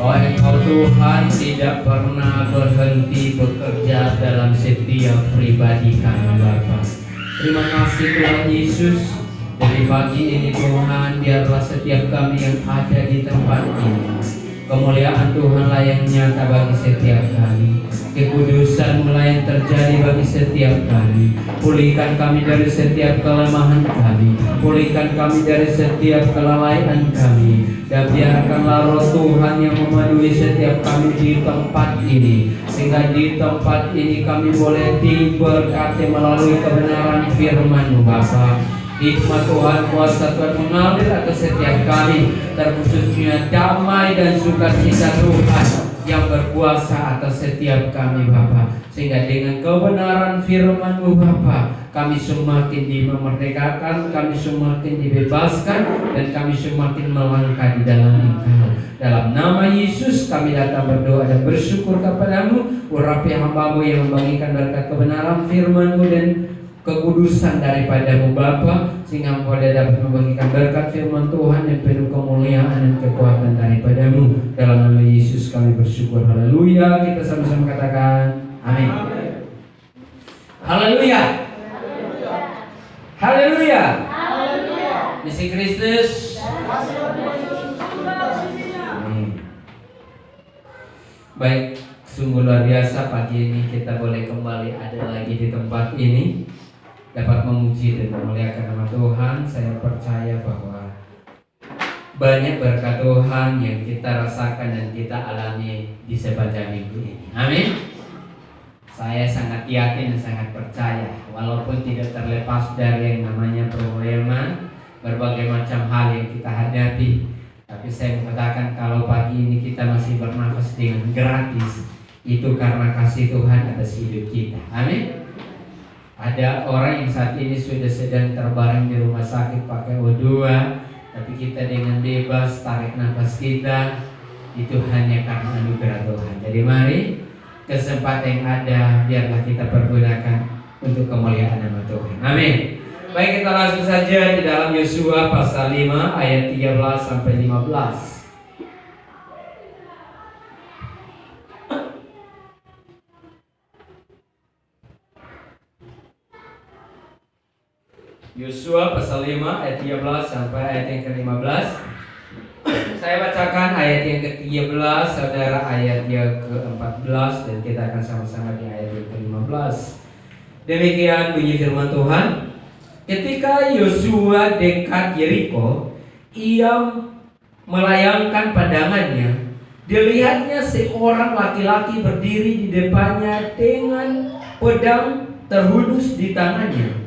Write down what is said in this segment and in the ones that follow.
bahwa Engkau Tuhan tidak pernah berhenti bekerja dalam setiap pribadi kami Bapa. Terima kasih Tuhan Yesus. Dari pagi ini Tuhan, biarlah setiap kami yang ada di tempat ini, kemuliaan Tuhanlah yang nyata bagi setiap kami. Kekudusan mulai terjadi bagi setiap kami. Pulihkan kami dari setiap kelemahan kami. Pulihkan kami dari setiap kelalaian kami. Dan biarkanlah roh Tuhan yang memadui setiap kami di tempat ini, sehingga di tempat ini kami boleh diberkati melalui kebenaran firman-Mu Bapa. Hikmat Tuhan, kuasa Tuhan mengalir atas setiap kami, terkhususnya damai dan sukacita Tuhan yang berkuasa atas setiap kami Bapa. Sehingga dengan kebenaran firman-Mu Bapa, kami semakin dimerdekakan, kami semakin dibebaskan, dan kami semakin melangkah di dalam Engkau. Dalam nama Yesus kami datang berdoa dan bersyukur kepadamu. Urapi hamba-Mu yang membagikan berkat kebenaran firman-Mu dan kekudusan daripadamu Bapa, sehingga Engkau dapat membagikan berkat firman Tuhan yang penuh kemuliaan dan kekuatan daripadamu. Dalam nama Yesus kami bersyukur. Haleluya. Kita sama-sama katakan amin. Haleluya. Haleluya. Misi Kristus. Amin. Baik, sungguh luar biasa pagi ini kita boleh kembali ada lagi di tempat ini, dapat memuji dan memuliakan nama Tuhan. Saya percaya bahwa banyak berkat Tuhan yang kita rasakan dan kita alami di sepanjang minggu ini. Amin. Saya sangat yakin dan sangat percaya, walaupun tidak terlepas dari yang namanya problema, berbagai macam hal yang kita hadapi, tapi saya mengatakan kalau pagi ini kita masih bernafas dengan gratis, itu karena kasih Tuhan atas hidup kita. Amin. Ada orang yang saat ini sudah sedang terbaring di rumah sakit pakai O2, tapi kita dengan bebas tarik nafas kita, itu hanya karena anugerah Tuhan. Jadi mari, kesempatan yang ada biarlah kita pergunakan untuk kemuliaan nama Tuhan. Amin. Baik, kita langsung saja di dalam Yosua pasal 5 ayat 13 sampai 15. Yosua pasal 5 ayat 13 sampai ayat yang ke-15. Saya bacakan ayat yang ke-13, saudara ayat yang ke-14, dan kita akan sama-sama di ayat yang ke-15. Demikian bunyi firman Tuhan. Ketika Yosua dekat Yeriko, ia melayangkan pandangannya. Dilihatnya seorang laki-laki berdiri di depannya dengan pedang terhunus di tangannya.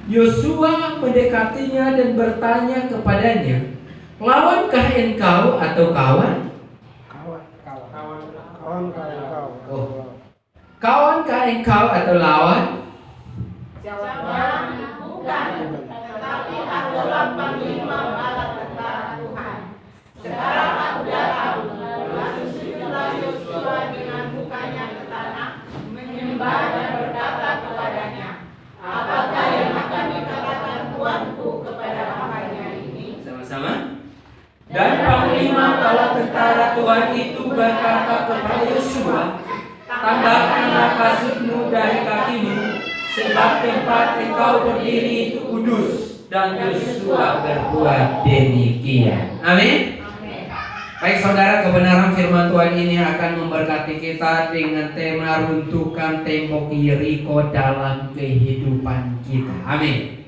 Yosua mendekatinya dan bertanya kepadanya, "Lawankah engkau atau kawan?" Kawankah engkau atau lawan? Jawabnya, bukan, tetapi adalah panglima bala tentara Tuhan. Sekarang aku dah tahu. Lalu sujudlah Yosua dengan mukanya ke tanah, menyembah dan berkata kepadanya, "Apakah yang akan dikatakan Tuanku kepada hambanya ini?" Sama-sama. Dan panglima bala tentara Tuhan itu berkata kepada Yosua, "Tambahkanlah kasutmu dari kakimu, sebab tempat engkau berdiri itu kudus." Dan Yosua berbuat demikian. Amin. Baik saudara, kebenaran firman Tuhan ini akan memberkati kita dengan tema runtuhkan tembok Yeriko dalam kehidupan kita. Amin.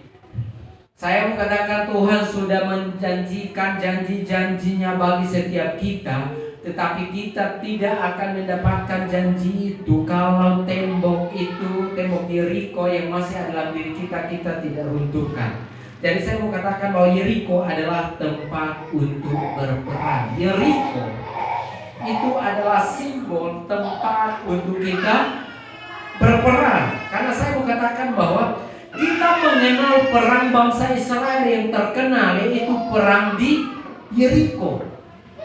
Saya mengatakan Tuhan sudah menjanjikan janji-janjinya bagi setiap kita, tetapi kita tidak akan mendapatkan janji itu kalau tembok itu, tembok Yeriko yang masih ada dalam diri kita, kita tidak runtuhkan. Jadi saya mau katakan bahwa Yeriko adalah tempat untuk berperang. Yeriko itu adalah simbol tempat untuk kita berperang. Karena saya mau katakan bahwa kita mengenal perang bangsa Israel yang terkenal, yaitu perang di Yeriko.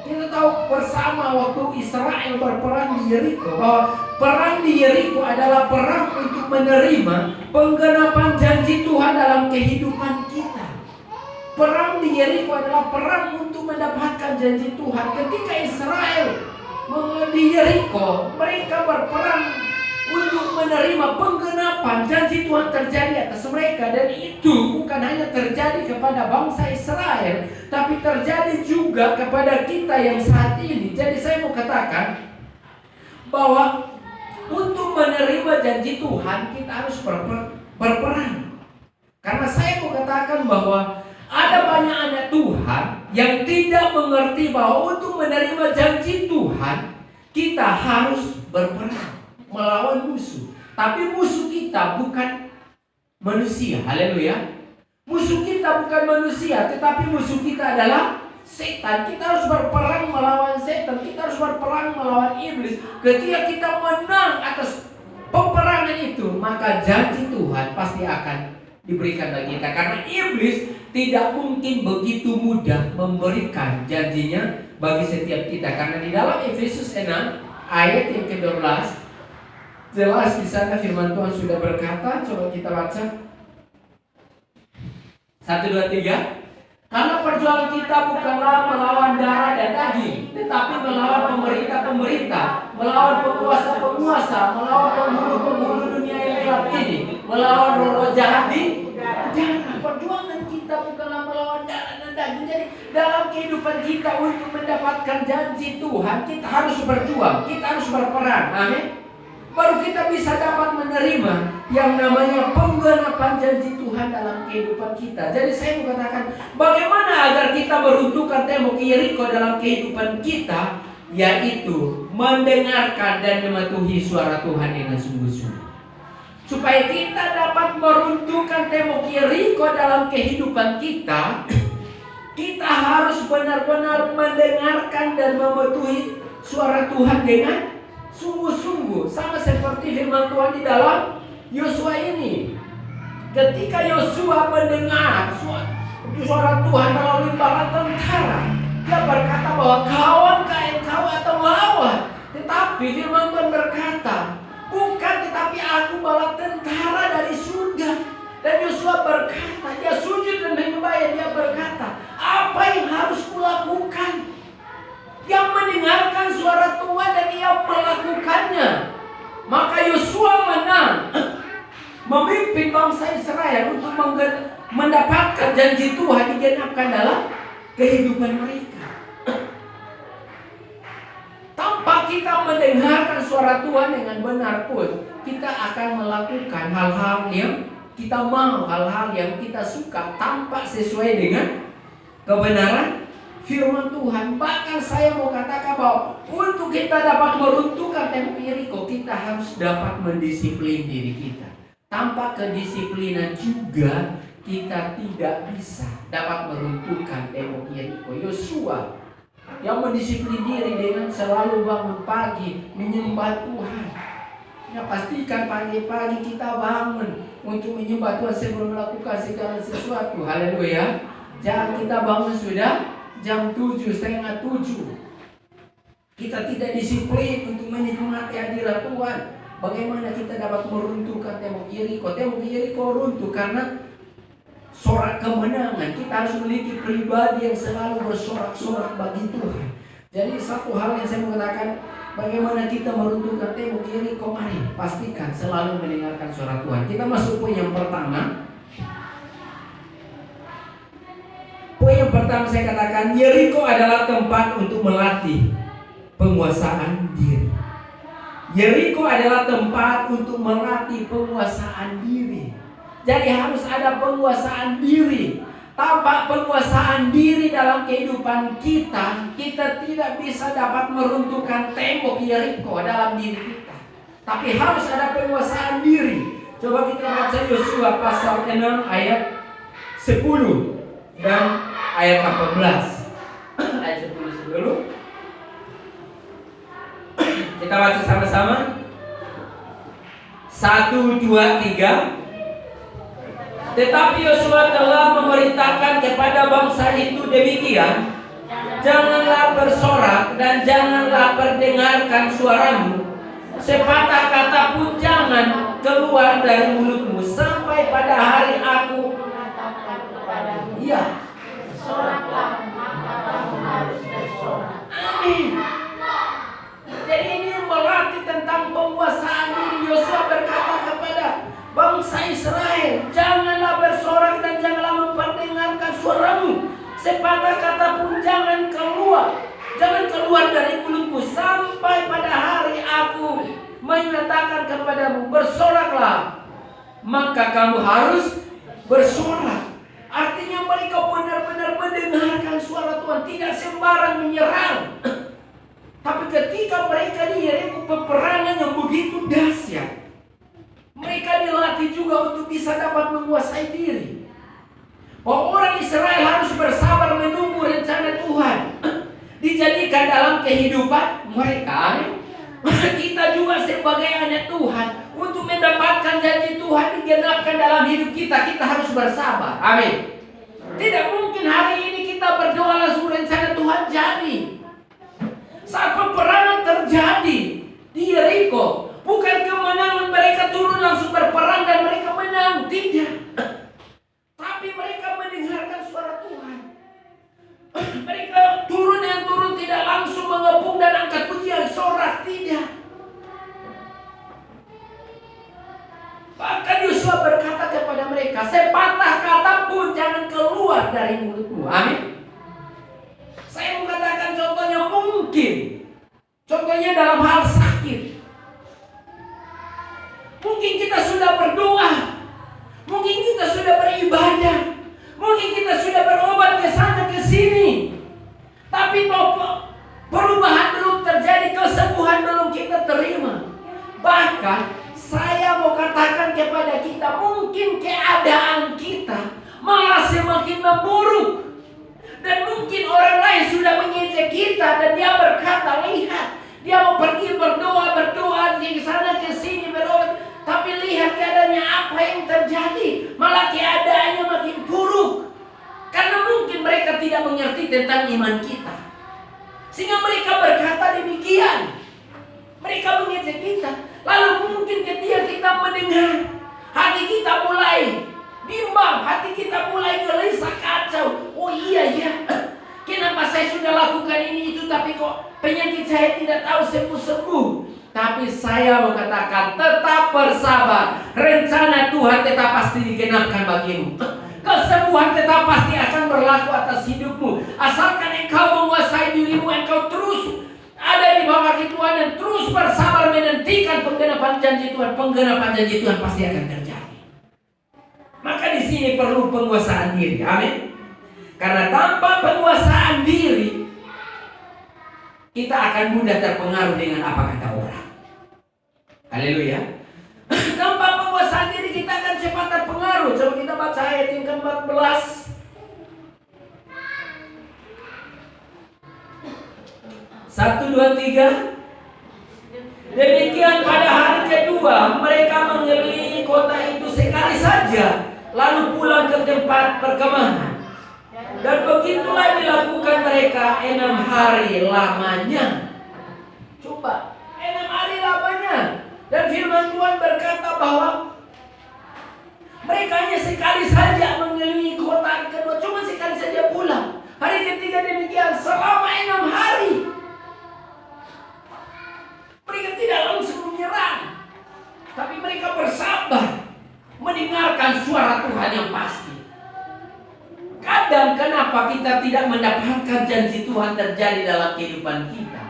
Kita tahu bersama waktu Israel berperang di Yeriko, bahwa perang di Yeriko adalah perang untuk menerima penggenapan janji Tuhan dalam kehidupan kita. Perang di Yeriko adalah perang untuk mendapatkan janji Tuhan. Ketika Israel Di Yeriko mereka berperang untuk menerima penggenapan janji Tuhan terjadi atas mereka. Dan itu bukan hanya terjadi kepada bangsa Israel, tapi terjadi juga kepada kita yang saat ini. Jadi saya mau katakan bahwa untuk menerima janji Tuhan kita harus berperang. Karena saya mau katakan bahwa ada banyak anak Tuhan yang tidak mengerti bahwa untuk menerima janji Tuhan kita harus berperang melawan musuh. Tapi musuh kita bukan manusia. Haleluya. Musuh kita bukan manusia, tetapi musuh kita adalah setan. Kita harus berperang melawan setan. Kita harus berperang melawan iblis. Ketika kita menang atas peperangan itu, maka janji Tuhan pasti akan diberikan bagi kita. Karena iblis tidak mungkin begitu mudah memberikan janjinya bagi setiap kita. Karena di dalam Efesus 6 ayat yang ke-12 jelas di sana firman Tuhan sudah berkata. Coba kita baca 1, 2, 3. Karena perjuangan kita bukanlah melawan darah dan daging, tetapi melawan pemerintah-pemerintah, melawan penguasa-penguasa, melawan penghulu-penghulu dunia yang gelap ini, melawan roh jahat di udara. Perjuangan kita bukanlah melawan darah dan daging. Jadi dalam kehidupan kita untuk mendapatkan janji Tuhan, kita harus berjuang, kita harus berperang. Amin. Baru kita bisa dapat menerima yang namanya penggenapan janji Tuhan dalam kehidupan kita. Jadi saya mau katakan, bagaimana agar kita meruntuhkan tembok Yeriko dalam kehidupan kita, yaitu mendengarkan dan mematuhi suara Tuhan dengan sungguh-sungguh. Supaya kita dapat meruntuhkan tembok Yeriko dalam kehidupan kita, kita harus benar-benar mendengarkan dan mematuhi suara Tuhan dengan sungguh-sungguh. Sama seperti firman Tuhan di dalam Yosua ini. Ketika Yosua mendengar suara Tuhan melalui bala tentara, dia berkata bahwa kawankah engkau atau lawan? Tetapi firman Tuhan berkata, bukan, tetapi aku bala tentara dari surga. Dan Yosua berkata, dia sujud dan menyembah, dia berkata, apa yang harus kulakukan? Yang mendengarkan suara Tuhan dan ia melakukannya. Maka Yosua menang, memimpin bangsa Israel untuk mendapatkan janji Tuhan digenapkan dalam kehidupan mereka. Tanpa kita mendengarkan suara Tuhan dengan benar pun, kita akan melakukan hal-hal yang kita mau, hal-hal yang kita suka tanpa sesuai dengan kebenaran firman Tuhan. Bahkan saya mau katakan bahwa untuk kita dapat meruntuhkan tembok Yeriko, kita harus dapat mendisiplin diri kita. Tanpa kedisiplinan juga kita tidak bisa dapat meruntuhkan tembok Yeriko. Yosua yang mendisiplin diri dengan selalu bangun pagi menyembah Tuhan. Ya, pastikan pagi-pagi kita bangun untuk menyembah Tuhan sebelum melakukan segala sesuatu. Haleluya. Jangan kita bangun sudah jam 7, setengah 7. Kita tidak disiplin untuk menikmati hadirat Tuhan. Bagaimana kita dapat meruntuhkan tembok Yeriko? Tembok Yeriko runtuh karena sorak kemenangan. Kita harus memiliki pribadi yang selalu bersorak-sorak bagi Tuhan. Jadi satu hal yang saya mau katakan, bagaimana kita meruntuhkan tembok Yeriko? Mari pastikan selalu mendengarkan suara Tuhan. Kita masuk poin yang pertama. Poin yang pertama saya katakan, Yeriko adalah tempat untuk melatih penguasaan diri. Yeriko adalah tempat untuk melatih penguasaan diri. Jadi harus ada penguasaan diri. Tanpa penguasaan diri dalam kehidupan kita, kita tidak bisa dapat meruntuhkan tembok Yeriko dalam diri kita. Tapi harus ada penguasaan diri. Coba kita baca Yosua pasal 6 ayat 10 dan ayat 14. Ayat 10 dulu. Kita baca sama-sama. 1, 2, 3. Tetapi Yosua telah memerintahkan kepada bangsa itu demikian, janganlah bersorak dan janganlah perdengarkan suaramu, sepatah kata pun jangan keluar dari mulutmu sampai pada hari aku mengatakan kepadamu, iya, bersoraklah, maka kamu harus bersorak. Amin. jangan keluar. Jangan keluar dari mulutmu sampai pada hari aku menyatakan kepadamu, bersoraklah. Maka kamu harus bersorak. Artinya mereka benar-benar mendengarkan suara Tuhan, tidak sembarang menyerang. Tapi ketika mereka di Yeriko, peperangan yang begitu dahsyat, mereka dilatih juga untuk bisa dapat menguasai diri. Bahwa orang Israel harus bersabar menunggu rencana Tuhan dijadikan dalam kehidupan mereka. Kita juga sebagai anak Tuhan, untuk mendapatkan janji Tuhan digenapkan dalam hidup kita, kita harus bersabar. Amin. Tidak mungkin hari ini kita berdoa langsung rencana Tuhan jadi. Saat peperangan terjadi di Yeriko, bukan kemenangan mereka turun langsung berperang dan mereka menang, tidak. Tapi mereka mendengarkan suara Tuhan. Mereka turun tidak langsung mengepung dan angkat pujian, sorak, tidak. Bahkan Yosua berkata kepada mereka, sepatah kata pun jangan keluar dari mulutmu. Amin. Saya mau katakan contohnya mungkin. Contohnya dalam hal sakit. Mungkin kita sudah berdoa. Mungkin kita sudah beribadah. Mungkin kita sudah berobat ke sana ke sini. Tapi perubahan belum terjadi, kesembuhan belum kita terima. Bahkan saya mau katakan kepada kita, mungkin keadaan kita malah semakin memburuk. Dan mungkin orang lain sudah mengejek kita dan dia berkata, lihat, dia mau pergi berdoa di sana ke sini berobat, tapi lihat keadaannya apa yang terjadi, malah keadaannya makin buruk. Karena mungkin mereka tidak mengerti tentang iman kita, sehingga mereka berkata demikian. Mereka mengejek kita. Lalu mungkin ketika kita mendengar, hati kita mulai bimbang, hati kita mulai gelisah, kacau. Oh iya ya, kenapa saya sudah lakukan ini itu, tapi kok penyakit saya tidak tahu sembuh-sembuh. Tapi saya mau katakan, tetap bersabar. Rencana Tuhan tetap pasti digenapkan bagimu. Kesembuhan tetap pasti akan berlaku atas hidupmu. Asalkan engkau menguasai dirimu, engkau terus ada di bawah kaki Tuhan dan terus bersabar menantikan penggenapan janji Tuhan. Penggenapan janji Tuhan pasti akan terjadi. Maka di sini perlu penguasaan diri. Amin. Karena tanpa penguasaan diri, kita akan mudah terpengaruh dengan apa kata orang. Haleluya. Tanpa penguasaan diri kita akan cepat terpengaruh. Coba kita baca ayat yang ke-14. Satu, dua, tiga. Demikian pada hari kedua mereka mengelilingi kota itu sekali saja, lalu pulang ke tempat perkemahan. Dan begitulah dilakukan mereka 6 hari lamanya. Coba, 6 hari lamanya. Dan firman Tuhan berkata bahwa mereka hanya sekali saja mengelilingi kota kedua, cuma sekali saja pulang. Hari ketiga demikian, selama 6 hari. Mereka tidak langsung menyerang, tapi mereka bersabar mendengarkan suara Tuhan yang pasti. Kadang kenapa kita tidak mendapatkan janji Tuhan terjadi dalam kehidupan kita?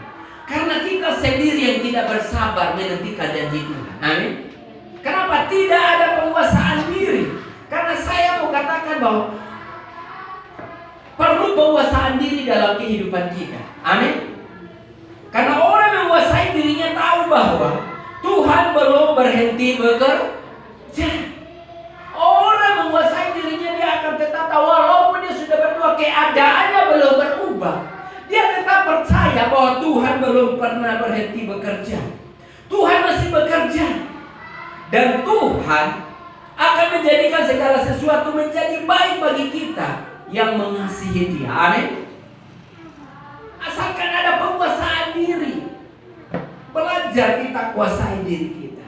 Karena kita sendiri yang tidak bersabar menantikan janji Tuhan. Amin. Kenapa tidak ada penguasaan diri? Karena saya mau katakan bahwa perlu penguasaan diri dalam kehidupan kita. Amin. Karena orang menguasai dirinya tahu bahwa Tuhan belum berhenti bekerja. Orang menguasai dirinya, dia akan tetap tahu walaupun dia sudah berdoa keadaannya belum berubah. Dia tetap percaya bahwa Tuhan belum pernah berhenti bekerja. Tuhan masih bekerja. Dan Tuhan akan menjadikan segala sesuatu menjadi baik bagi kita yang mengasihi Dia. Amin. Asalkan ada penguasaan diri. Belajar kita kuasai diri kita.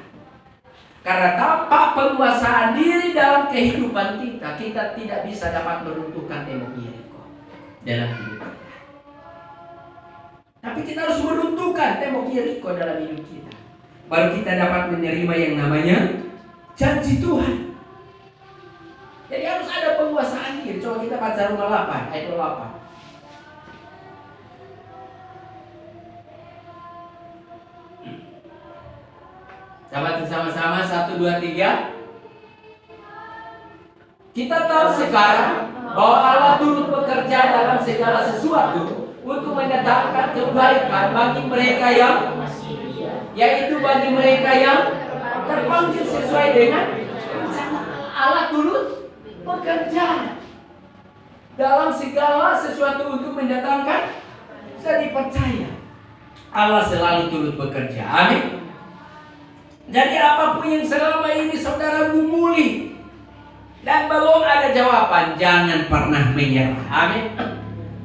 Karena tanpa penguasaan diri dalam kehidupan kita, kita tidak bisa dapat meruntuhkan tembok Yeriko dalam hidup kita. Tapi kita harus meruntuhkan tembok Yeriko dalam hidup kita, baru kita dapat menerima yang namanya janji Tuhan. Jadi harus ada penguasaan diri. Coba kita baca Roma 8 ayat 8. Coba bersama-sama 1, 2, 3. Kita tahu sekarang bahwa Allah turut bekerja dalam segala sesuatu untuk mendatangkan kebaikan bagi mereka yang, yaitu bagi mereka yang terpanggil sesuai dengan rencana. Allah turut bekerja dalam segala sesuatu untuk mendatangkan. Jadi percaya Allah selalu turut bekerja. Amin. Jadi apapun yang selama ini saudara gumuli dan belum ada jawaban, jangan pernah menyerah. Amin.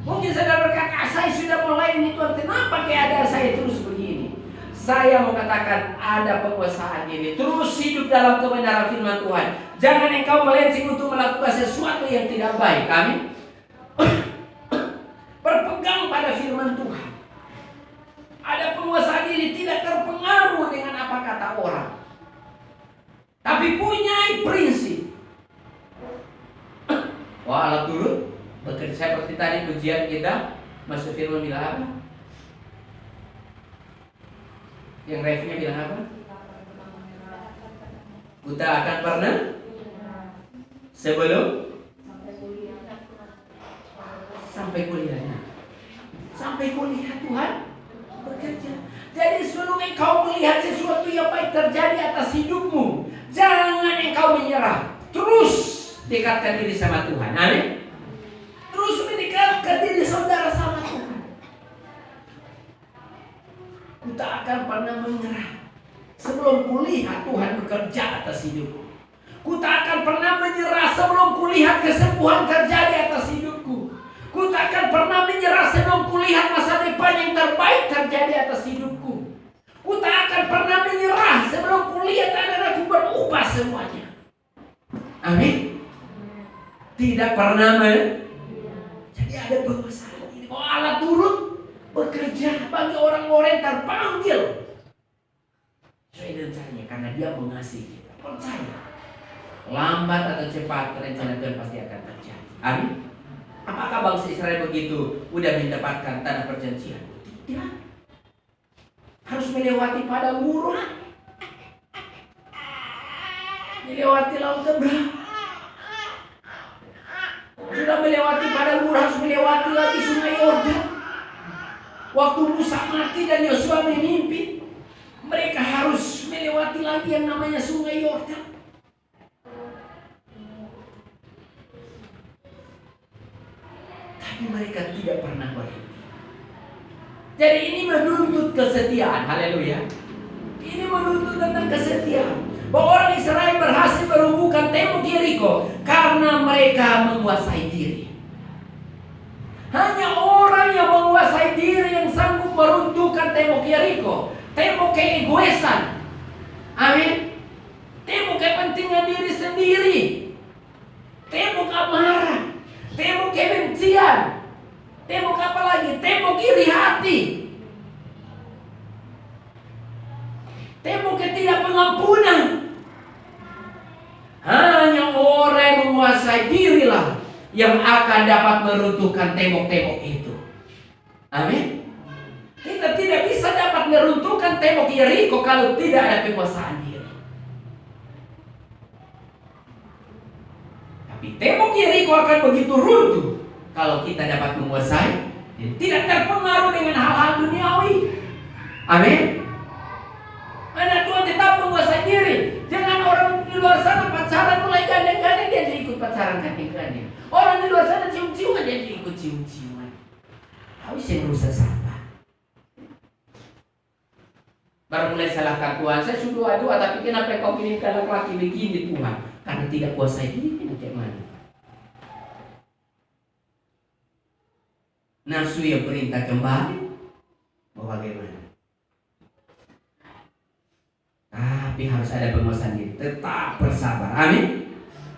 Mungkin saudara berkata, saya sudah mulai ini Tuhan, kenapa keadaan saya terus begini? Saya mau katakan ada penguasaan diri. Terus hidup dalam kebenaran firman Tuhan. Jangan engkau melenceng untuk melakukan sesuatu yang tidak baik. Amin. Berpegang pada firman Tuhan. Ada penguasaan diri, tidak terpengaruh dengan apa kata orang, tapi punya prinsip. Wah, Allah turut bekerja. Seperti tadi pujian kita, Mas Firman bilang apa? Yang refnya bilang apa? Kita akan pernah sebelum sampai kuliahnya. Sampai kuliah Tuhan bekerja. Jadi sebelum engkau melihat sesuatu yang baik terjadi atas hidupmu, jangan engkau menyerah. Terus dekatkan diri sama Tuhan. Amin. Terus mendekatkan diri saudara sama Tuhan. Ku tak akan pernah menyerah sebelum kulihat Tuhan bekerja atas hidupku. Ku tak akan pernah menyerah sebelum kulihat kesembuhan terjadi atas hidupku. Ku tak akan pernah menyerah sebelum kulihat masa depan yang terbaik terjadi atas hidupku. Ku tak akan pernah menyerah sebelum kulihat anak-anakku berubah semuanya. Amin. Tidak pernah Jadi ada penguasaan ini. Oh, Allah turut bekerja bagi orang-orang yang terpanggil sesuai dengan caranya, karena Dia mengasihi kita. Percaya, lambat atau cepat rencana Tuhan pasti akan terjadi. Amin. Apakah bangsa Israel begitu udah mendapatkan tanah perjanjian? Tidak. Harus melewati padang gurun, melewati laut Tebal. Sudah melewati padang gurun, harus melewati lagi sungai Yordan. Waktu Musa mati dan Yosua memimpin, mereka harus melewati lagi yang namanya sungai Yordan. Tapi mereka tidak pernah berhenti. Jadi ini menuntut kesetiaan. Haleluya. Ini menuntut tentang kesetiaan. Bahwa orang Israel berhasil melumpuhkan tembok Yeriko karena mereka menguasai diri. Hanya orang yang menguasai diri yang sanggup meruntuhkan tembok Yeriko. Tembok keegoisan. Amin. Tembok kepentingan diri sendiri. Tembok amarah. Tembok kebencian. Tembok apa lagi? Tembok iri hati. Tembok ketidakpengampunan. Hanya orang yang menguasai dirilah yang akan dapat meruntuhkan tembok-tembok itu. Amin. Kita tidak bisa dapat meruntuhkan tembok Yeriko kalau tidak ada penguasaan diri. Tapi tembok Yeriko akan begitu runtuh kalau kita dapat menguasai diri. Tidak terpengaruh dengan hal-hal duniawi. Amin. Anak Tuhan tetap menguasai diri. Jangan orang di luar sana pacaran mulai gandeng-gandeng, dia jadi ikut pacaran gandeng-gandeng. Orang di luar sana cium-ciuman, dia jadi ikut cium-ciuman. Habis yang merusak sampah. Baru mulai salahkan Tuhan. Saya sudah doa, tapi kenapa kau kirimkan laki-laki begini Tuhan? Karena tidak kuasai diri. Bagaimana? Nafsu yang perintah kembali. Mau bagaimana? Tapi harus ada penguasaan diri. Tetap bersabar. Amin.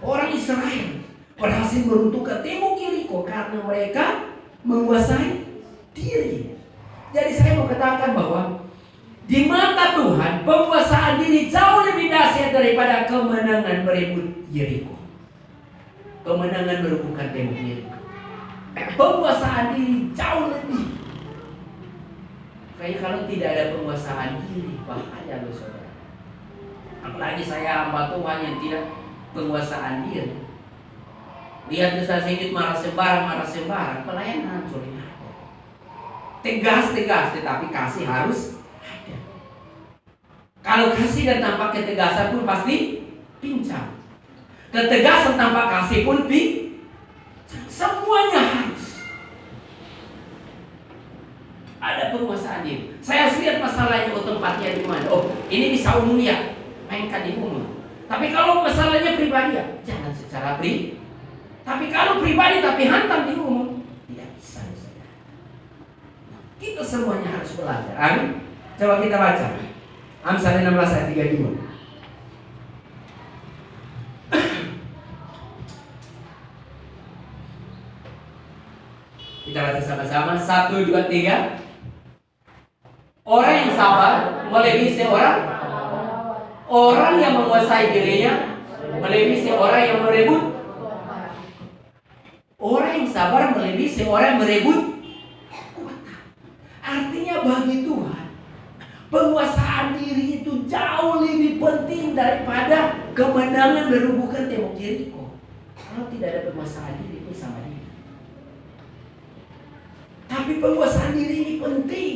Orang Israel berhasil meruntuhkan tembok Yeriko karena mereka menguasai diri. Jadi saya mau katakan bahwa di mata Tuhan penguasaan diri jauh lebih dahsyat daripada kemenangan merebut Yeriko. Kemenangan merebutkan tembok Yeriko. Penguasaan diri jauh lebih. Kayak kalau tidak ada penguasaan diri, bahaya loh saudara. Apalagi saya hamba Tuhan yang tidak penguasaan diri. Lihat Desa Sigit marah sembarang, pelayanan hancur. Tegas, tetapi kasih harus ada. Kalau kasih dan tanpa ketegasan pun pasti pincang. Ketegasan tanpa kasih pun pincang. Semuanya harus ada penguasaan diri. Saya harus lihat masalahnya, tempatnya di mana. Oh, ini bisa umum ya, mainkan di umum. Tapi kalau masalahnya pribadi ya, jangan secara pribadi. Tapi kalau pribadi tapi hantam di umum, tidak bisa. Kita semuanya harus belajar. Amin. Coba kita baca Amsal 16 ayat 32. Kita baca sama-sama. 1, 2, 3. Orang yang sabar melebihi seorang. Orang yang menguasai dirinya melebihi seorang yang merebut. Orang yang sabar melebihi seorang yang merebut kota. Artinya bagi Tuhan, penguasaan diri itu jauh lebih penting daripada kemenangan merubuhkan tembok Yeriko. Kalau tidak ada penguasaan diri itu sama dia. Tapi penguasaan diri ini penting.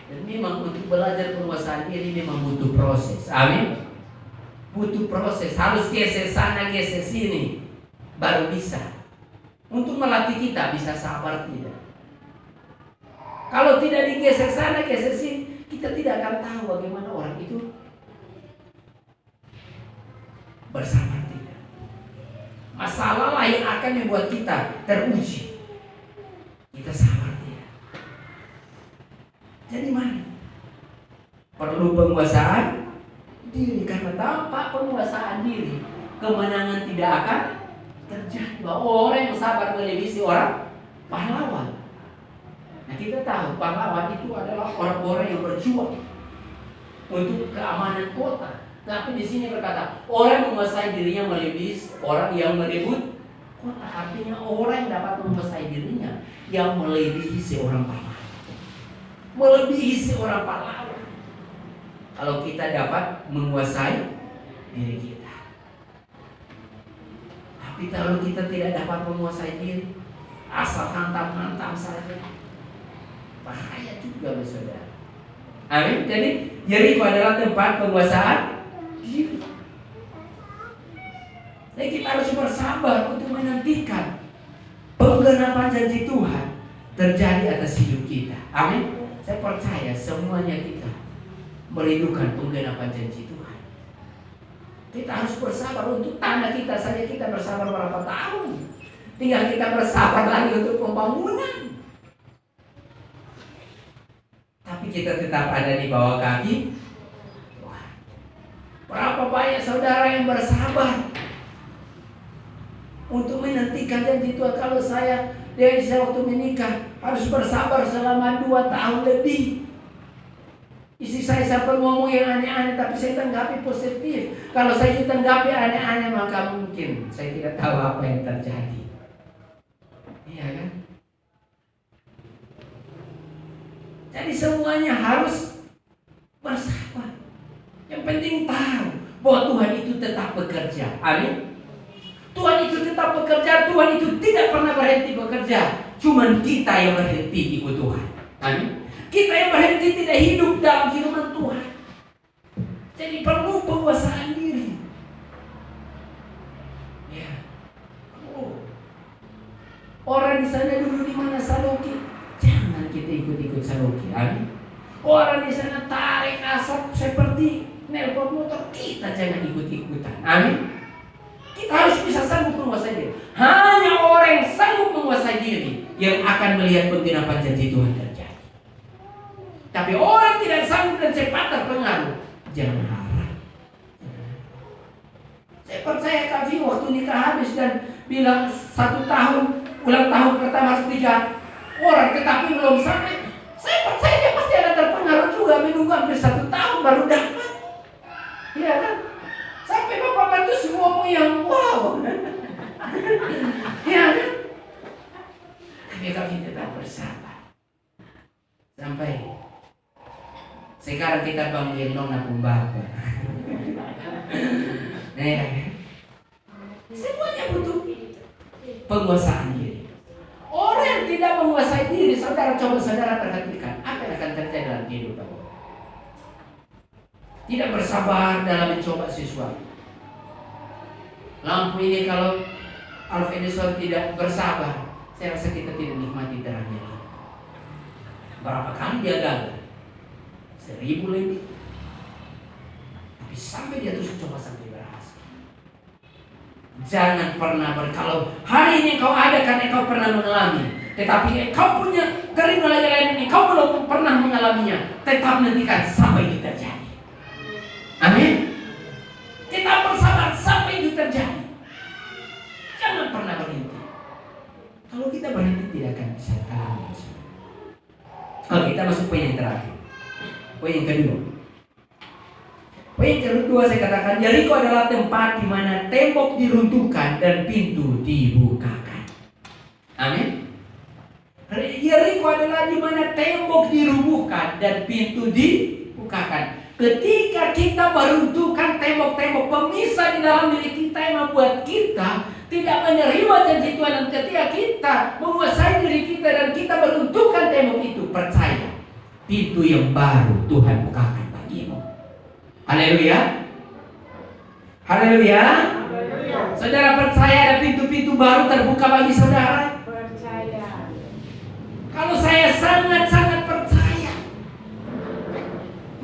Dan memang untuk belajar penguasaan diri memang butuh proses. Amin. Butuh proses. Harus geser sana, geser sini, baru bisa. Untuk melatih kita bisa sabar tidak. Kalau tidak digeser sana, geser sini, kita tidak akan tahu bagaimana orang itu bersabar tidak. Masalah lain akan membuat kita teruji. Kita sabar tidak. Jadi mari, perlu penguasaan diri. Karena tanpa penguasaan diri, kemenangan tidak akan terjadi. Bahwa orang yang sabar melebihi orang pahlawan. Nah, kita tahu pahlawan itu adalah orang-orang yang berjuang untuk keamanan kota. Tapi di sini berkata orang menguasai dirinya melebihi orang yang merebut kota. Artinya orang yang dapat menguasai dirinya yang melebihi seorang pahlawan. Melebihi seorang pahlawan. Kalau kita dapat menguasai diri kita. Tapi kalau kita tidak dapat menguasai diri, asal hantam-hantam saja, bahaya juga saudara. Amin. Jadi Yeriko adalah tempat penguasaan diri. Jadi kita harus bersabar untuk menantikan penggenapan janji Tuhan terjadi atas hidup kita. Amin. Saya percaya semuanya kita merindukan penggenapan janji Tuhan. Kita harus bersabar untuk tanah kita saja, kita bersabar berapa tahun. Tinggal kita bersabar lagi untuk pembangunan. Tapi kita tetap ada di bawah kaki Tuhan. Berapa banyak saudara yang bersabar untuk menantikan janji Tuhan. Kalau saya dari waktu menikah harus bersabar selama 2 tahun lebih. Istri saya sampai ngomong yang aneh-aneh, tapi saya tanggapi positif. Kalau saya ditanggapi aneh-aneh, maka mungkin saya tidak tahu apa yang terjadi. Iya kan? Jadi semuanya harus bersabar. Yang penting tahu bahwa Tuhan itu tetap bekerja. Amin. Tuhan itu tetap bekerja. Tuhan itu tidak pernah berhenti bekerja. Cuman kita yang berhenti ikut Tuhan. Amin. Kita yang berhenti tidak hidup dalam firman Tuhan. Jadi perlu penguasaan diri. Ya. Orang di sana dulu di mana Saloki, jangan kita ikut-ikut Saloki. Amin. Orang di sana tarik asap seperti nelpot motor, kita jangan ikut-ikutan. Amin. Kita harus bisa sanggup menguasai diri. Hanya orang yang sanggup menguasai diri yang akan melihat penggenapan janji Tuhan terjadi. Tapi orang tidak sanggup dan cepat terpengaruh, jangan harap. Saya percaya Kak Vi waktu nikah habis dan bilang 1 tahun, ulang tahun pertama harus 3 orang, tetapi belum sampai. Saya percaya dia pasti ada terpengaruh juga, menunggu hampir 1 tahun baru dapat. Iya kan? Sampai Bapak Bantus ngomong yang wow. Iya kan? Tapi kami tetap bersabar. Sampai sekarang kita panggil nona pun Bapak. Semuanya butuh penguasaan diri. Orang yang tidak menguasai diri, saudara, coba saudara perhatikan apa yang akan terjadi dalam kehidupan. Tidak bersabar dalam mencoba sesuatu. Lampu ini kalau Alfa Edison tidak bersabar, saya rasa kita tidak nikmati terangnya. Berapa kali dia gagal? 1000 lebih. Tapi sampai dia terus coba sampai berhasil. Jangan pernah kalau hari ini kau ada karena kau pernah mengalami, tetapi kau punya kerinduan lain ini kau belum pernah mengalaminya, tetap nantikan sampai itu terjadi. Amin. Kita bersabar sampai itu terjadi. Jangan pernah berhenti. Kalau kita berhenti tidak akan bisa alami. Kita masuk poin yang terakhir. Poin yang kedua. Poin yang kedua saya katakan Yeriko adalah tempat di mana tembok diruntuhkan dan pintu dibukakan. Amin. Yeriko adalah di mana tembok dirubuhkan dan pintu dibukakan. Ketika kita meruntuhkan tembok-tembok pemisah di dalam diri kita yang membuat kita tidak menerima janji Tuhan, dan ketika kita menguasai diri kita dan kita meruntuhkan tembok itu, percaya pintu yang baru Tuhan bukakan bagimu. Haleluya. Haleluya. Saudara percaya ada pintu-pintu baru terbuka bagi saudara? Percaya. Kalau saya sangat-sangat percaya,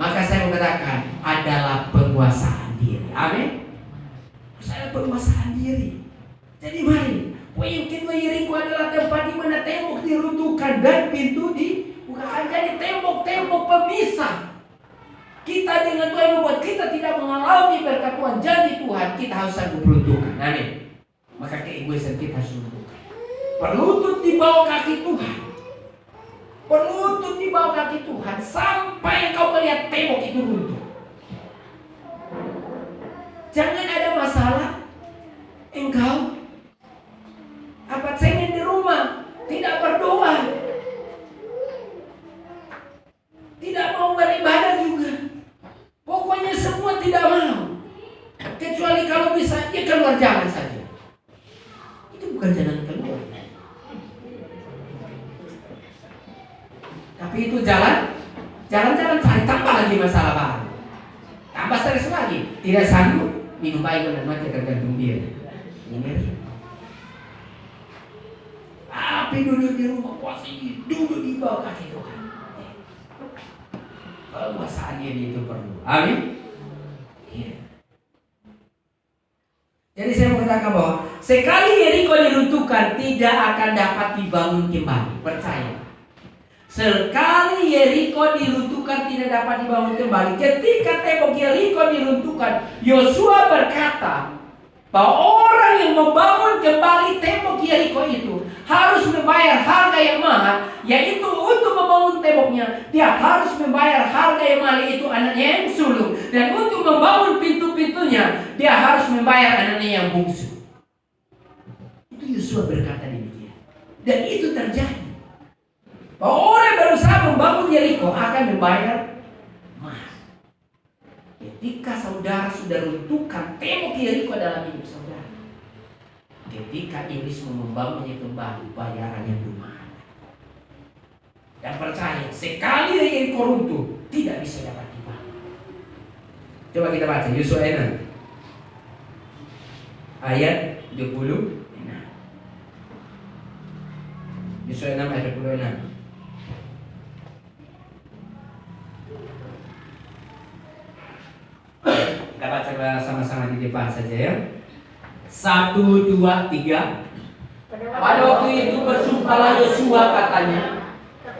maka saya mengatakan adalah penguasaan diri. Amin. Saya penguasaan diri. Jadi mari, poin kedua, Yeriko adalah tempat di mana tembok diruntuhkan dan pintu dibukakan. Jadi tembok-tembok pemisah kita dengan Tuhan membuat kita tidak mengalami berkat Tuhan, janji Tuhan, kita harus sanggup runtuhkan. Amin. Maka keegoisan kita harus runtuhkan. Berlutut di bawah kaki Tuhan. Berlutut di bawah kaki Tuhan sampai engkau melihat tembok itu runtuh. Jangan ada masalah engkau cengeng di rumah, tidak berdoa, tidak mau beribadah juga. Pokoknya semua tidak mau, kecuali kalau bisa dia keluar jalan saja. Itu bukan jalan keluar. Tapi itu jalan-jalan cari tambah lagi masalah baru, tambah stres lagi, tidak sanggup minum air dan mati tergantung dia. Ini tapi duduk di rumah puasa ini, duduk di bawah kaki Tuhan. Penguasaan diri itu perlu. Amin. Ya. Jadi saya mau katakan bahwa sekali Yeriko diruntuhkan tidak akan dapat dibangun kembali. Percaya. Sekali Yeriko diruntuhkan tidak dapat dibangun kembali. Ketika tembok Yeriko diruntuhkan, Yosua berkata bahwa orang yang membangun kembali tembok Yeriko itu harus membayar harga yang mahal, yaitu untuk membangun temboknya dia harus membayar harga yang mahal, itu anaknya yang sulung, dan untuk membangun pintu-pintunya dia harus membayar anaknya yang bungsu. Itu Yosua berkata demikian, dan itu terjadi. Bahwa orang yang berusaha membangun Yeriko akan membayar mahal. Ketika saudara sudah runtuhkan tembok Yeriko dalam hidup saudara, ketika iblis mau membangunnya kembali, bayarannya lumayan. Dan percaya, sekali Yeriko runtuh tidak bisa dapat dibangun. Coba kita baca Yosua 6 ayat 26. Yosua 6 ayat 26. Kita baca sama-sama di depan saja ya. 1, 2, 3. Pada waktu itu bersumpahlah Yosua, katanya,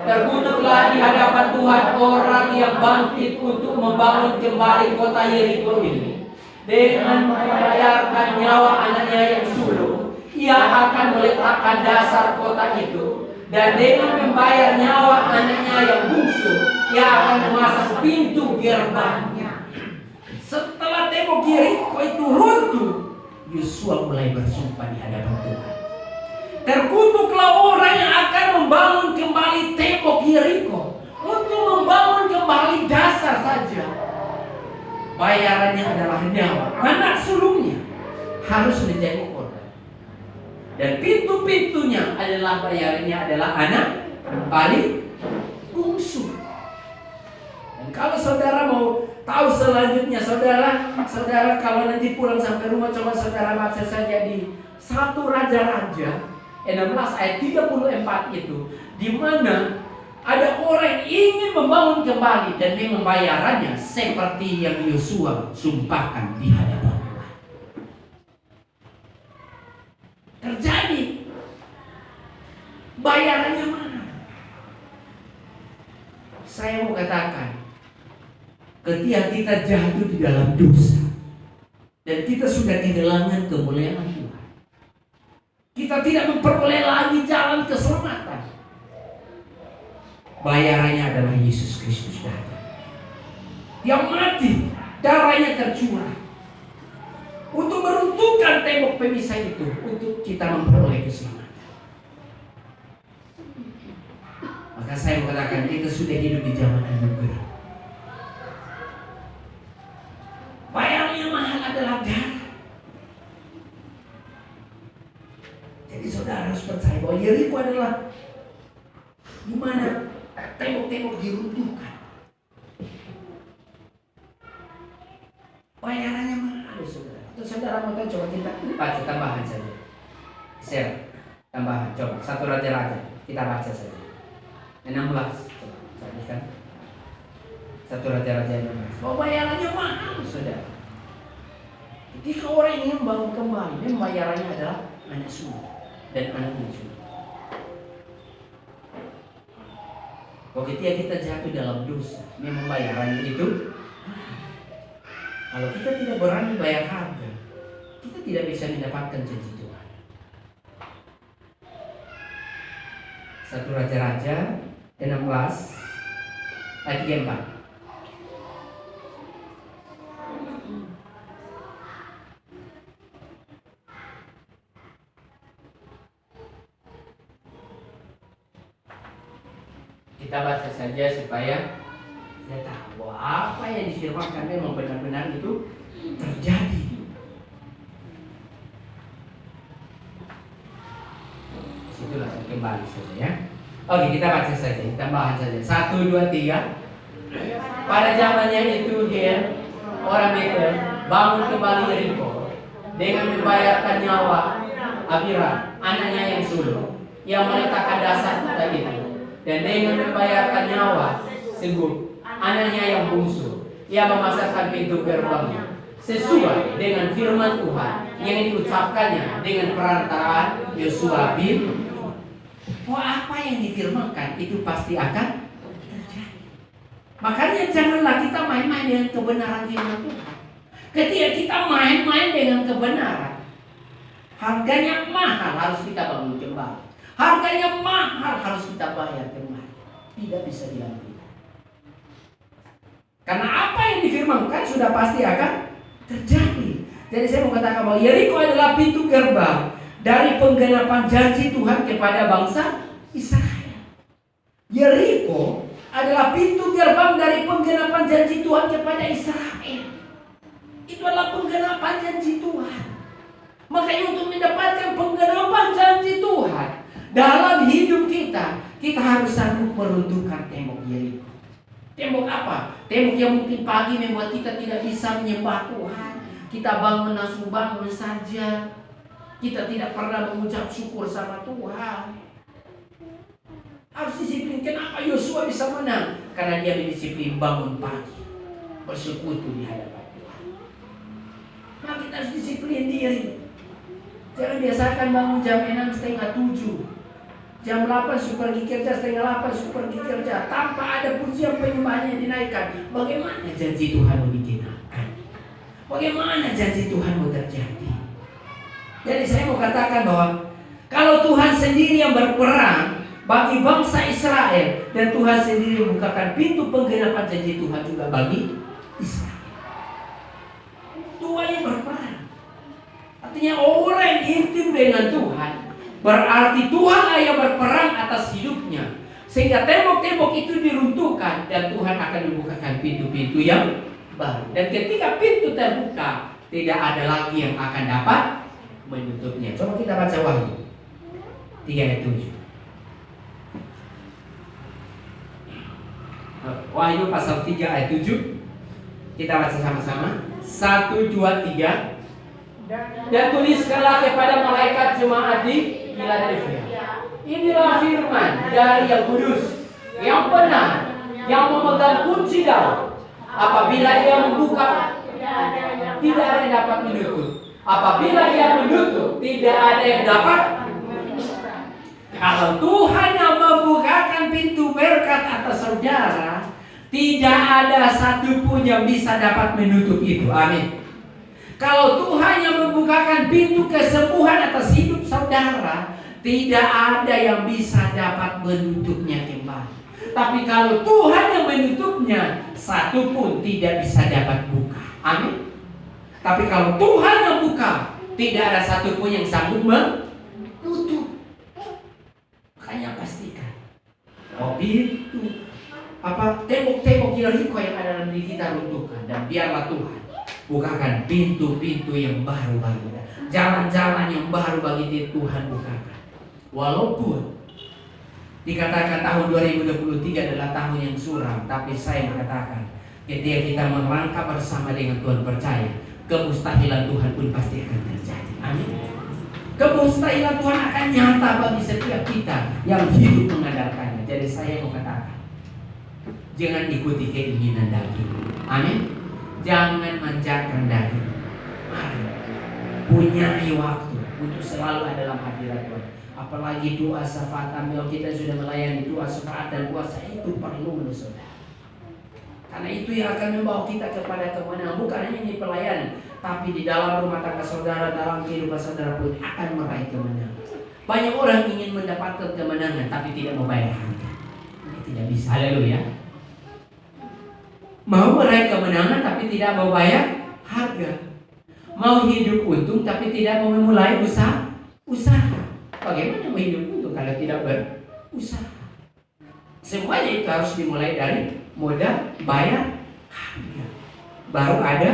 terkutuklah di hadapan Tuhan orang yang bangkit untuk membangun kembali kota Yeriko ini. Dengan membayarkan nyawa anaknya yang sulung, ia akan meletakkan dasar kota itu. Dan dengan membayar nyawa anaknya yang bungsu, ia akan memasang pintu gerbangnya. Setelah tembok Yeriko itu runtuh, Yosua mulai bersumpah di hadapan Tuhan. Terkutuklah orang yang akan membangun kembali tembok Yeriko, untuk membangun kembali dasar saja. bayarannya adalah nyawa. Anak sulungnya harus menjadi korban. Dan pintu-pintunya adalah bayarannya adalah anak paling bungsu. Dan kalau saudara mau tahu selanjutnya, saudara kalau nanti pulang sampai rumah, coba saudara baca saja di 1 Raja-Raja 16 ayat 34 itu, di mana ada orang yang ingin membangun kembali dan memang bayarannya seperti yang Yosua sumpahkan di hadapan Tuhan. Terjadi bayarannya mana? Saya mau katakan, ketika kita jatuh di dalam dosa dan kita sudah kehilangan kemuliaan Tuhan, kita tidak memperoleh lagi jalan keselamatan. Bayarannya adalah Yesus Kristus datang, yang mati, darahnya tercurah untuk meruntuhkan tembok pemisah itu, untuk kita memperoleh keselamatan. Maka saya mengatakan kita sudah hidup di zaman anugerah. Bayar yang mahal adalah darah. Jadi saudara harus percaya bahwa Yeriko adalah di mana tembok-tembok diruntuhkan. Bayarannya mahal, saudara. Atau saudara mau tahu, coba kita baca tambahan saja. Share tambahan, coba 1 Raja-Raja kita baca saja. 16, coba kan? 1 Raja-Raja 16. Bahwa bayarannya mahal, saudara. Ketika orang ingin membangun kembali, memang bayarannya adalah anak sulung dan anak bungsu. Kalau ketika kita jatuh dalam dosa, memang bayarannya itu. Kalau kita tidak berani bayar harga, kita tidak bisa mendapatkan janji Tuhan. 1 Raja-Raja 16 ayat 34. Kita baca saja supaya kita tahu bahwa apa yang difirmankan memang benar-benar itu terjadi. Situlah kembali saja ya. Oke, kita baca saja, tambahan saja. 1, 2, 3. Pada zamannya itu orang Betel bangun kembali Yeriko dengan membayarkan nyawa Abira, anaknya yang sulung, yang meletakkan dasar kota itu, dan dengan membayarkan nyawa Segub, anaknya yang bungsu, ia memasarkan pintu gerbangnya sesuai dengan firman Tuhan yang diucapkannya dengan perantaraan Yosua bin. Apa yang difirmankan itu pasti akan terjadi. Makanya janganlah kita main-main dengan kebenaran firman Tuhan. Ketika kita main-main dengan kebenaran, harganya mahal, harus kita bangun kembali. Harganya mahal, harus kita bayar kembali. Tidak bisa dilakukan. Karena apa yang difirmankan sudah pasti akan terjadi. Jadi saya mau katakan bahwa Yeriko adalah pintu gerbang dari penggenapan janji Tuhan kepada bangsa Israel. Yeriko adalah pintu gerbang dari penggenapan janji Tuhan kepada Israel. Itu adalah penggenapan janji Tuhan. Makanya untuk mendapatkan penggenapan janji Tuhan dalam hidup kita, kita harus sanggup meruntuhkan tembok Yeriko. Tembok apa? Tembok yang mungkin pagi membuat kita tidak bisa menyembah Tuhan. Kita bangun langsung bangun saja. Kita tidak pernah mengucap syukur sama Tuhan. Harus disiplin. Kenapa Yosua bisa menang? Karena dia mendisiplin bangun pagi, bersekutu di hadapan Tuhan. Nah, kita harus disiplin diri. Jangan biasakan bangun jam 6, setengah 7. Jam 8 suka pergi kerja, setengah 8 suka pergi kerja, tanpa ada pujian penyembahan yang dinaikkan. Bagaimana janji Tuhan mau digenapkan? Bagaimana janji Tuhan mau terjadi? Jadi saya mau katakan bahwa kalau Tuhan sendiri yang berperang bagi bangsa Israel, dan Tuhan sendiri membukakan pintu penggenapan janji Tuhan juga bagi Israel. Tuhan yang berperang. Artinya orang yang intim dengan Tuhan, berarti Tuhanlah yang berperang atas hidupnya, sehingga tembok-tembok itu diruntuhkan dan Tuhan akan membukakan pintu-pintu yang baru. Dan ketika pintu terbuka, tidak ada lagi yang akan dapat menutupnya. Coba kita baca Wahyu 3 ayat 7. Wahyu pasal 3 ayat 7. Kita baca sama-sama. 1, 2, 3. Dan tuliskanlah kepada malaikat jemaat di Philadelphia. Inilah firman dari yang kudus, yang benar, yang memegang kunci Daud. Apabila ia membuka, tidak ada yang dapat menutup. Apabila ia menutup, tidak ada yang dapat. Kalau Tuhan yang membukakan pintu berkat atas saudara, tidak ada satupun yang bisa dapat menutup itu. Amin. Kalau Tuhan yang membukakan pintu kesembuhan atas hidup saudara, tidak ada yang bisa dapat menutupnya kembali. Tapi kalau Tuhan yang menutupnya, satupun tidak bisa dapat buka. Amin. Tapi kalau Tuhan yang buka, tidak ada satupun yang sanggup menutup. Makanya pastikan, pintu tembok-tembok Yeriko yang ada dalam diri kita runtuhkan, dan biarlah Tuhan bukakan pintu-pintu yang baru bagi kita, jalan-jalan yang baru bagi diri Tuhan bukakan. Walaupun dikatakan tahun 2023 adalah tahun yang suram, tapi saya mengatakan ketika kita melangkah bersama dengan Tuhan, percaya kemustahilan Tuhan pun pasti akan terjadi. Amin. Kemustahilan Tuhan akan nyata bagi setiap kita yang hidup mengandalkannya. Jadi saya mau katakan, jangan ikuti keinginan daging. Amin. Jangan manjakan daging. Mari punyai waktu untuk selalu ada dalam hadirat Tuhan. Apalagi doa syafaat. Ambil kita sudah melayani doa syafaat dan puasa, itu perlu loh saudara. Karena itu yang akan membawa kita kepada kemenangan. Bukan hanya di pelayanan, tapi di dalam rumah tangga saudara, dalam kehidupan saudara pun akan meraih kemenangan. Banyak orang ingin mendapatkan kemenangan tapi tidak mau bayar harga. Ini tidak bisa. Haleluya. Mau meraih kemenangan tapi tidak mau bayar harga. Mau hidup untung tapi tidak mau memulai usaha. Bagaimana mau hidup untung kalau tidak berusaha? Semuanya itu harus dimulai dari modal, bayar, harga, baru ada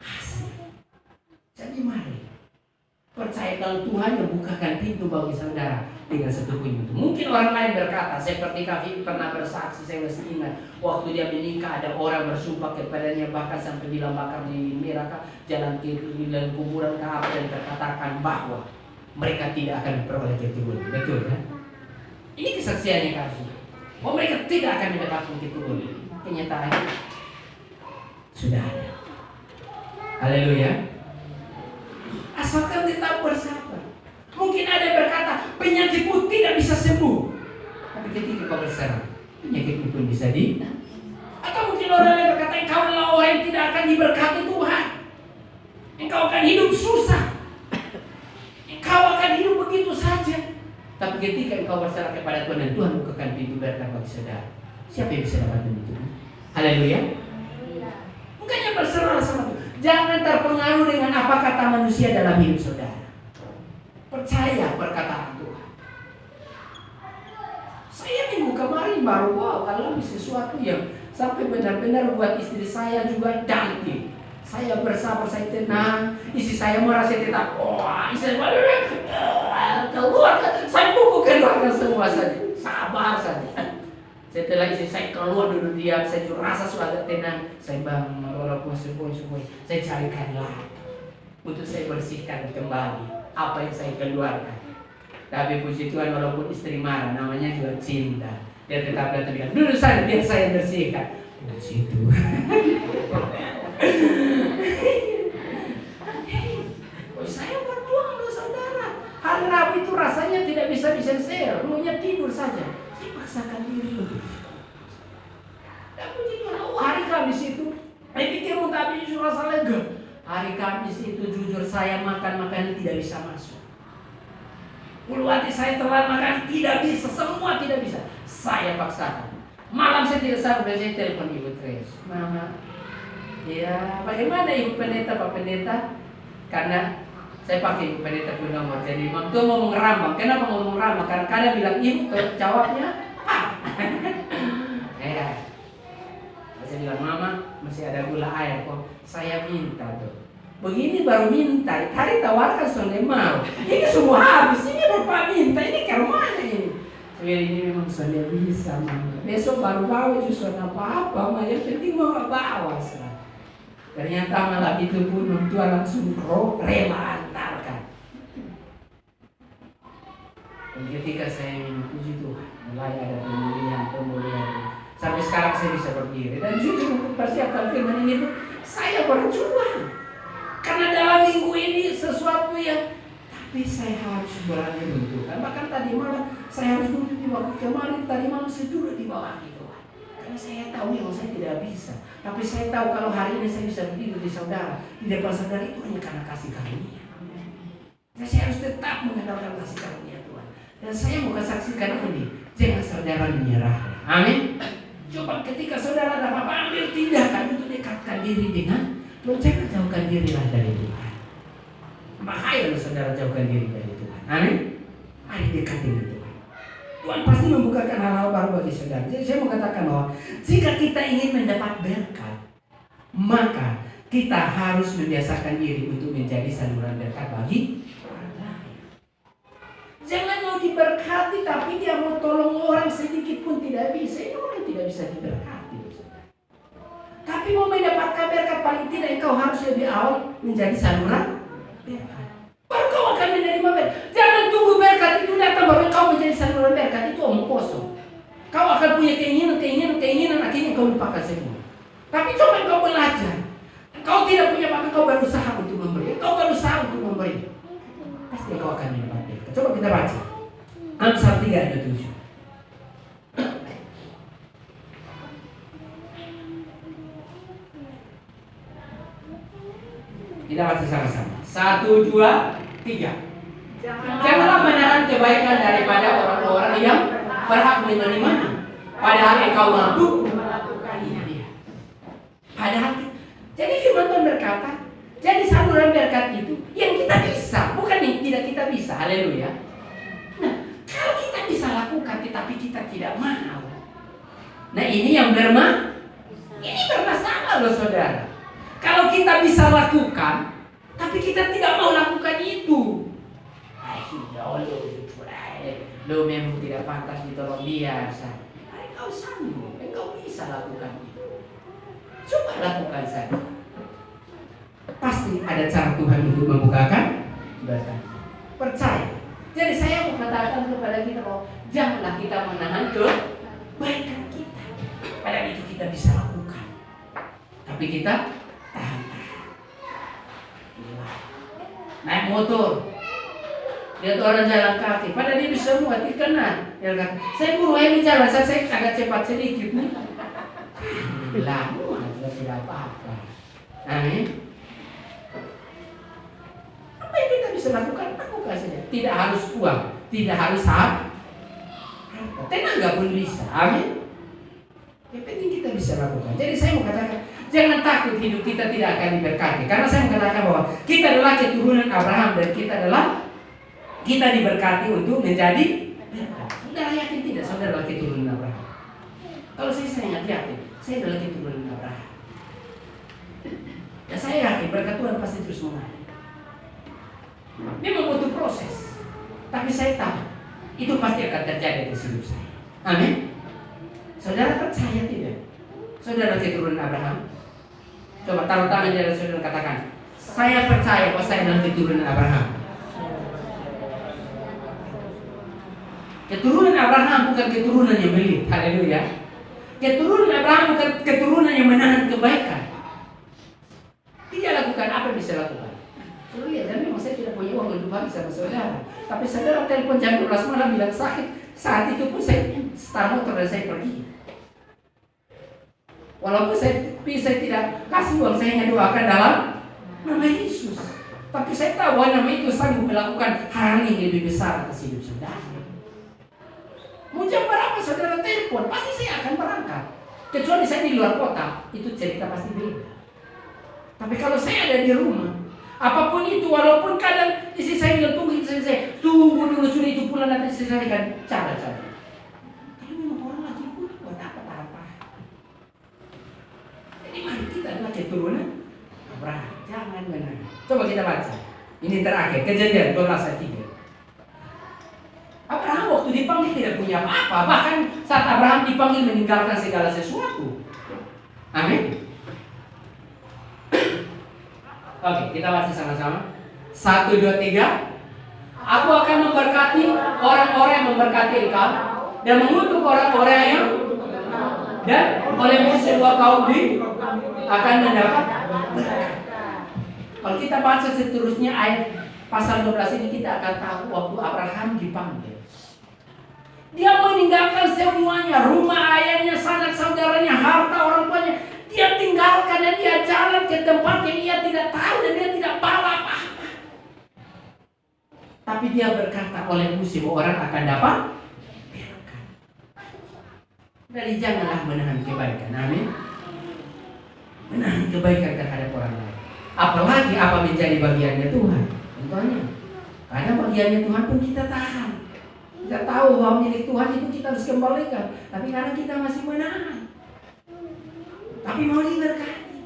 hasil. Jadi mari percaya kalau Tuhan membukakan pintu bagi saudara dengan satu pintu. Mungkin orang lain berkata, seperti Kavin pernah bersaksi, saya masih ingat waktu dia menikah ada orang bersumpah kepadanya, bahkan sampai dilambangkan di neraka, jalan kiri dan kuburan apa, dan berkatakan bahwa mereka tidak akan memperoleh keturunan. Betul kan? Ini kesaksiannya Kavin. Mereka tidak akan mendapatkan keturunan. Kenyataannya sudah ada. Haleluya. Asalkan tetap bersabar. Mungkin ada yang berkata, penyakitmu tidak bisa sembuh. Tapi ketika kau berserah, penyakitmu pun bisa Atau mungkin orang yang berkata, engkau adalah orang yang tidak akan diberkati Tuhan. Engkau akan hidup susah. Engkau akan hidup begitu saja. Tapi ketika engkau berserah kepada Tuhan dan Tuhan bukakan pintu berkat bagi saudara, siapa yang bisa dapat menutupnya? Haleluya. Bukannya berserah sama Tuhan. Jangan terpengaruh dengan apa kata manusia dalam hidup saudara. Percaya perkataan Tuhan. Saya minggu kemarin baru alami sesuatu yang sampai benar-benar buat istri saya juga dangkit. Saya bersabar, saya tenang. Istri saya merasa tetap, istri saya keluar. Saya buku keluarkan semua saja. Sabar saja. Setelah istri saya keluar dulu diam, saya rasa sudah tenang. Saya bangun, walaupun subuh-subuh, saya carikan lagi untuk saya bersihkan kembali apa yang saya keluarkan. Tapi puji Tuhan, walaupun istri marah, namanya juga cinta, dia tetap datang bilang, duduk sana biar saya bersihkan. Puji Tuhan. Saya berjuang loh saudara. Hari Rabu itu rasanya tidak bisa disensor, maunya tidur saja. Saya paksakan diri. Dan puji Tuhan, hari Kamis itu, saya pikir tapi justru rasa lega. Hari Kamis itu jujur saya makan makanan tidak bisa masuk. Ulu hati saya telan makan tidak bisa, semua tidak bisa. Saya paksakan. Malam saya tidak sabar, saya telepon Ibu Tres. Mama, ya bagaimana Ibu Pendeta, Pak Pendeta? Karena saya pakai Ibu Pendeta pun nomor. Jadi waktu ngomong rambang, kenapa ngomong rambang? Karena kadang bilang Ibu, jawabnya saya Saya bilang, mama masih ada gula air kok. Saya minta dong. Begini baru minta, tadi tawarkan sonde mau. Ini semua habis, ini bapak minta, ini ke mana ini? Saya ini memang sonde bisa, mama. Besok baru bawa justru apa-apa, mama. Yang penting mama bawa. Ternyata malam itu pun orang tua langsung rela antarkan. Dan ketika saya minum puji Tuhan, mulai ada pemulihan. Sampai sekarang saya bisa berdiri. Dan jujur untuk persiapkan firman ini pun saya berjuang. Karena dalam minggu ini sesuatu yang tapi saya harus berani menentukan. Bahkan tadi malam saya harus duduk di bawah. Kemarin tadi malam saya duduk di bawah itu. Karena saya tahu yang saya tidak bisa. Tapi saya tahu kalau hari ini saya bisa berdiri di saudara, di depan saudara itu hanya karena kasih karunia. Dan saya harus tetap mengandalkan kasih karunia Tuhan. Dan saya mau saksikan ini, jangan saudara menyerah. Amin. Coba ketika saudara ada apa-apa, ambil tindakan untuk dekatkan diri dengan Tuhan. Jangan jauhkan dirilah dari Tuhan. Bahaya loh saudara jauhkan diri dari Tuhan. Amin. Mari dekat dengan Tuhan. Tuhan pasti membukakan hal-hal baru bagi saudara. Jadi saya mau katakan bahwa jika kita ingin mendapat berkat, maka kita harus membiasakan diri untuk menjadi saluran berkat bagi orang lain. Jangan mau diberkati tapi dia mau tolong orang sedikit pun tidak bisa. Ini orang tidak bisa diberkati. Tapi mau mendapatkan berkat paling tidak engkau harus lebih awal menjadi saluran berkat. Baru kau akan menerima berkat. Jangan tunggu berkat itu datang baru kau menjadi saluran berkat, itu omong kosong. Kau akan punya keinginan, akhirnya kau lupakan semua. Tapi coba kau belajar. Kau tidak punya maka kau berusaha untuk memberi. Kau berusaha untuk memberi. Pasti kau akan mendapat berkat. Coba kita baca. Amsal 3 ayat 7. Kita baca sama-sama. 1, 2, 3. Janganlah menahan kebaikan daripada orang-orang yang berhak menerimanya, padahal engkau mampu melakukannya dia. Padahal, jadi firman Tuhan berkata, jadi saluran berkat itu yang kita bisa, bukan yang tidak kita bisa. Haleluya. Nah, kalau kita bisa lakukan, tetapi kita tidak mau. Nah, ini yang ini bermasalah loh saudara. Kalau kita bisa lakukan, tapi kita tidak mau lakukan itu. Lo memang tidak pantas ditolong dia. Engkau sanggup, engkau bisa lakukan itu. Coba lakukan saja. Pasti ada cara Tuhan untuk membukakan berkat. Percaya. Jadi saya mau katakan kepada kita bahwa janganlah kita menahan kebaikan kita. Padahal itu kita bisa lakukan. Tapi kita tahan. Naik motor, lihat orang jalan kaki, padahal dia bisa muat di kanan. Dia kata, saya buru ini jalan, saya agak cepat sedikit nih. Lama, tidak apa-apa. Amin. Apa yang kita bisa lakukan? Lakukan saja. Tidak harus uang, tidak harus harta. Tenaga pun bisa. Amin. Yang penting kita bisa lakukan. Jadi saya mau katakan, jangan takut hidup kita tidak akan diberkati. Karena saya mengatakan bahwa kita adalah keturunan Abraham dan kita diberkati untuk menjadi berkat. Saudara yakin tidak saudara adalah keturunan Abraham? Kalau saya sangat yakin, saya adalah keturunan Abraham. Dan saya yakin berkat Tuhan pasti terus mengalir. Memang butuh proses, tapi saya tahu itu pasti akan terjadi di hidup saya. Amin. Saudara percaya tidak? Saudara keturunan Abraham? Coba taruh tangan di atas saudara, katakan, saya percaya bahwa saya adalah keturunan Abraham. Keturunan Abraham bukan keturunan yang belit. Haleluya. Keturunan Abraham bukan keturunan yang menahan kebaikan. Tidak lakukan apa yang bisa lakukan. Saudara lihat, dan memang saya tidak punya uang untuk bagi sama saudara. Tapi saudara telepon jam 12 malam bilang sakit. Saat itu pun saya start motor dan saya pergi. Walaupun saya tidak kasih uang, saya hanya doakan dalam nama Yesus. Tapi saya tahu bahwa nama itu sanggup melakukan hal yang lebih besar atas hidup saudara. Mau jam berapa saudara telepon, pasti saya akan berangkat. Kecuali saya di luar kota, itu cerita pasti beda. Tapi kalau saya ada di rumah, apapun itu, walaupun kadang istri saya bilang tunggu, istri saya tunggu dulu sudah itu pulang, nanti istri saya akan cara. Kalau memang orang lagi pun buat apa? kita adalah keturunan Abraham. Jangan menang. Coba kita baca. Ini terakhir, Kejadian 12 ayat 3. Abraham waktu dipanggil tidak punya apa-apa. Bahkan saat Abraham dipanggil meninggalkan segala sesuatu. Amin. Oke, kita baca sama-sama. 1, 2, 3. Aku akan memberkati orang-orang yang memberkati engkau, dan mengutuk orang-orang yang, dan olehmu semua kaum akan mendapat berkat. Kalau kita baca seterusnya ayat pasal 12 ini, kita akan tahu waktu Abraham dipanggil. Dia meninggalkan semuanya, rumah ayahnya, sanak saudaranya, harta orang tuanya. Dia tinggalkan dan dia jalan ke tempat yang ia tidak tahu dan dia tidak bawa apa-apa. Tapi dia berkata, olehmu semua orang akan dapat berkat. Jadi janganlah menahan kebaikan. Amin. Menahan kebaikan terhadap orang lain. Apalagi apa menjadi bagiannya Tuhan. Contohnya, karena bagiannya Tuhan pun kita tahan. Kita tahu bahwa milik Tuhan itu kita harus kembalikan. Tapi karena kita masih menahan. Tapi mau diberkati.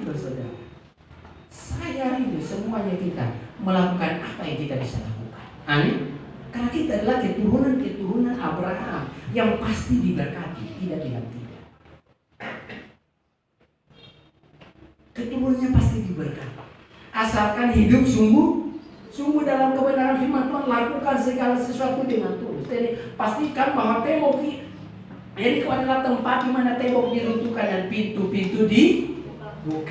Nah, saudara, saya rindu semuanya kita melakukan apa yang kita bisa lakukan. Amin. Karena kita adalah keturunan Abraham yang pasti diberkati, tidak bilang tidak. Keturunannya pasti diberkati. Asalkan hidup sungguh dalam kebenaran firman Tuhan, lakukan segala sesuatu dengan tulus. Jadi pastikan bahwa tembok ini adalah tempat di mana tembok diruntuhkan dan pintu-pintu dibuka.